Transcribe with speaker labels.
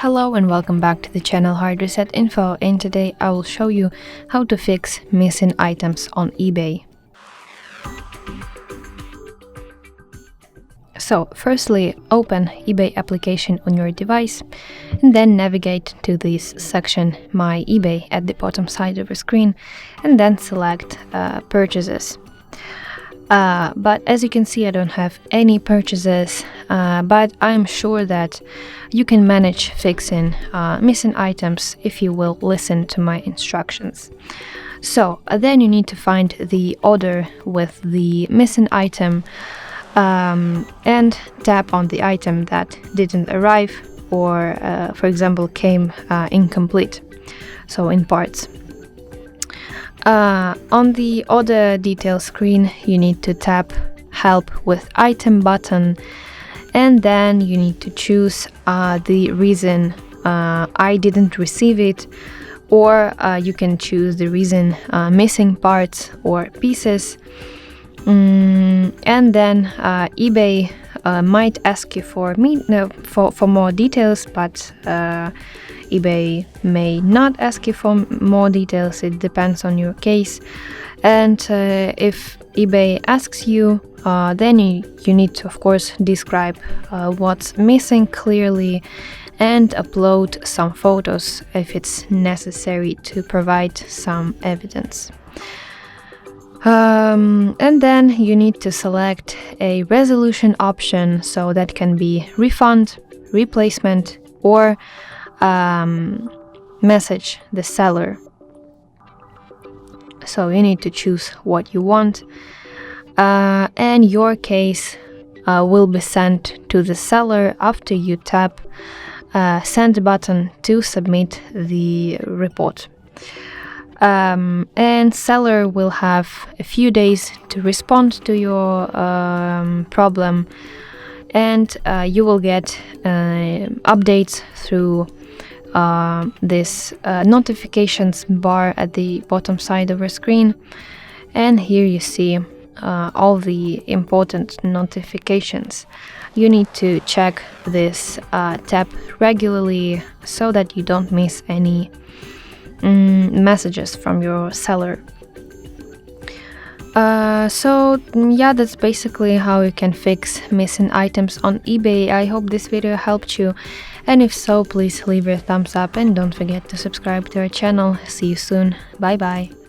Speaker 1: Hello and welcome back to the channel HardReset.Info, and today I will show you how to fix missing items on eBay. So firstly, open eBay application on your device and then navigate to this section My eBay at the bottom side of the screen and then select purchases. But as you can see, I don't have any purchases, but I'm sure that you can manage fixing missing items if you will listen to my instructions. So then you need to find the order with the missing item and tap on the item that didn't arrive or, for example, came incomplete, so in parts. On the order details screen, you need to tap Help with Item button, and then you need to choose the reason I didn't receive it, or you can choose the reason missing parts or pieces. And then eBay might ask you for more details, but eBay may not ask you for more details. It depends on your case. And if eBay asks you, then you need to, of course, describe what's missing clearly and upload some photos if it's necessary to provide some evidence. And then you need to select a resolution option, so that can be refund, replacement, or message the seller. So you need to choose what you want, and your case will be sent to the seller after you tap send button to submit the report. And seller will have a few days to respond to your problem, and you will get updates through this notifications bar at the bottom side of your screen. And here you see all the important notifications. You need to check this tab regularly so that you don't miss any messages from your seller. So yeah, that's basically how you can fix missing items on eBay. I hope this video helped you, and if so, please leave a thumbs up and don't forget to subscribe to our channel. See you soon. Bye bye.